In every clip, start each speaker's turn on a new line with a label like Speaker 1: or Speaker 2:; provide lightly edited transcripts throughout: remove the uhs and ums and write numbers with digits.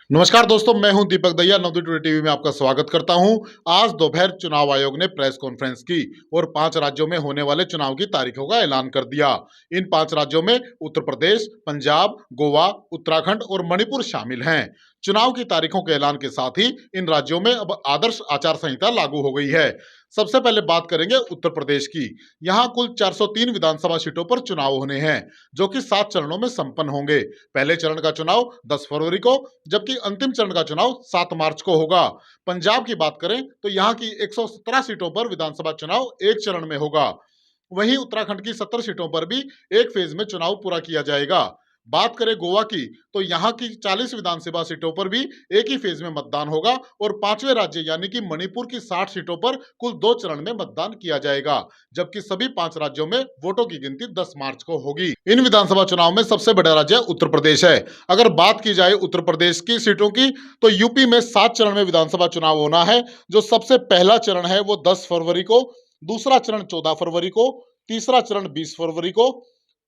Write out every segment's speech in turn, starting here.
Speaker 1: नमस्कार दोस्तों, मैं हूं दीपक दहिया। नवदीप टुडे टीवी में आपका स्वागत करता हूं। आज दोपहर चुनाव आयोग ने प्रेस कॉन्फ्रेंस की और 5 राज्यों में होने वाले चुनाव की तारीखों का ऐलान कर दिया। इन 5 राज्यों में उत्तर प्रदेश, पंजाब, गोवा, उत्तराखंड और मणिपुर शामिल हैं। चुनाव की तारीखों के ऐलान के साथ ही इन राज्यों में अब आदर्श आचार संहिता लागू हो गई है। सबसे पहले बात करेंगे उत्तर प्रदेश की। यहां कुल 403 विधानसभा सीटों पर चुनाव होने हैं, जो कि 7 चरणों में संपन्न होंगे। पहले चरण का चुनाव 10 फरवरी को, जबकि अंतिम चरण का चुनाव 7 मार्च को होगा। पंजाब की बात करें तो यहां की 117 सीटों पर विधानसभा चुनाव एक चरण में होगा। वहीं उत्तराखंड की 70 सीटों पर भी एक फेज में चुनाव पूरा किया जाएगा। बात करें गोवा की तो यहां की 40 विधानसभा सीटों पर भी एक ही फेज में मतदान होगा और पांचवें राज्य यानी कि मणिपुर की 60 सीटों पर कुल 2 चरण में मतदान किया जाएगा, जबकि सभी 5 राज्यों में वोटों की गिनती 10 मार्च को होगी। इन विधानसभा चुनाव में सबसे बड़ा राज्य उत्तर प्रदेश है। अगर बात की जाए उत्तर प्रदेश की सीटों की तो यूपी में 7 चरण में विधानसभा चुनाव होना है। जो सबसे पहला चरण है वो 10 फरवरी को, दूसरा चरण 14 फरवरी को, तीसरा चरण 20 फरवरी को,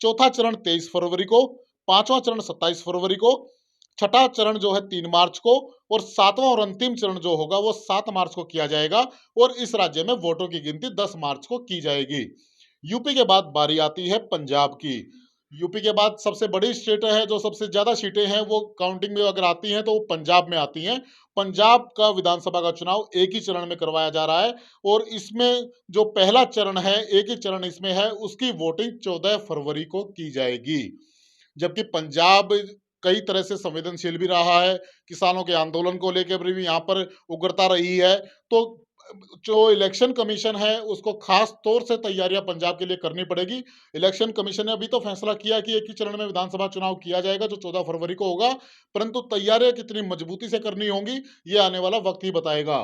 Speaker 1: चौथा चरण 23 फरवरी को, पांचवा चरण 27 फरवरी को, छठा चरण जो है 3 मार्च को और सातवां और अंतिम चरण जो होगा वो 7 मार्च को किया जाएगा और इस राज्य में वोटों की गिनती 10 मार्च को की जाएगी। यूपी के बाद बारी आती है पंजाब की। यूपी के बाद सबसे बड़ी स्टेट है, जो सबसे ज्यादा सीटें हैं वो काउंटिंग में अगर आती हैं तो वो पंजाब में आती हैं। पंजाब का विधानसभा का चुनाव एक ही चरण में करवाया जा रहा है और इसमें जो पहला चरण है, एक ही चरण इसमें है, उसकी वोटिंग 14 फरवरी को की जाएगी। जबकि पंजाब कई तरह से संवेदनशील भी रहा है, किसानों के आंदोलन को लेकर भी यहाँ पर उग्रता रही है। तो जो इलेक्शन कमीशन है उसको खास तौर से तैयारियां पंजाब के लिए करनी पड़ेगी। इलेक्शन कमीशन ने अभी तो फैसला किया कि एक ही चरण में विधानसभा चुनाव किया जाएगा जो 14 फरवरी को होगा, परंतु तैयारियां कितनी मजबूती से करनी होंगी ये आने वाला वक्त ही बताएगा।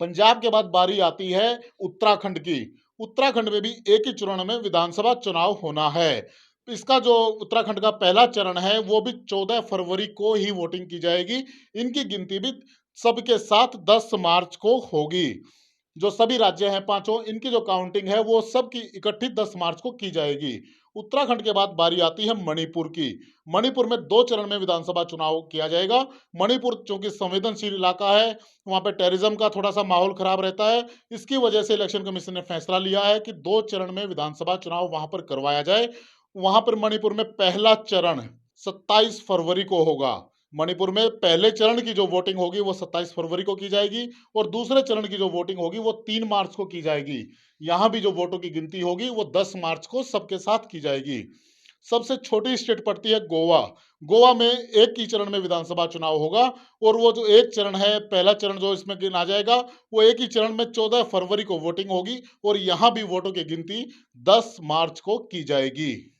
Speaker 1: पंजाब के बाद बारी आती है उत्तराखंड की। उत्तराखंड में भी एक ही चरण में विधानसभा चुनाव होना है। इसका जो उत्तराखंड का पहला चरण है वो भी 14 फरवरी को ही वोटिंग की जाएगी। इनकी गिनती भी सबके साथ 10 मार्च को होगी। जो सभी राज्य हैं पांचों, इनकी जो काउंटिंग है वो सबकी इकट्ठी 10 मार्च को की जाएगी। उत्तराखंड के बाद बारी आती है मणिपुर की। मणिपुर में 2 चरण में विधानसभा चुनाव किया जाएगा। मणिपुर चूंकि संवेदनशील इलाका है, वहां पे टेररिज्म का थोड़ा सा माहौल खराब रहता है, इसकी वजह से इलेक्शन कमीशन ने फैसला लिया है कि 2 चरण में विधानसभा चुनाव वहां पर करवाया जाए। वहां पर मणिपुर में पहला चरण 27 फरवरी को होगा। मणिपुर में पहले चरण की जो वोटिंग होगी वो 27 फरवरी को की जाएगी और दूसरे चरण की जो वोटिंग होगी वो 3 मार्च को की जाएगी। यहां भी जो वोटों की गिनती होगी वो 10 मार्च को सबके साथ की जाएगी। सबसे छोटी स्टेट पड़ती है गोवा। गोवा में एक ही चरण में विधानसभा चुनाव होगा और वो जो एक चरण है, पहला चरण जो इसमें गिना जाएगा, वो एक ही चरण में 14 फरवरी को वोटिंग होगी और यहां भी वोटों की गिनती 10 मार्च को की जाएगी।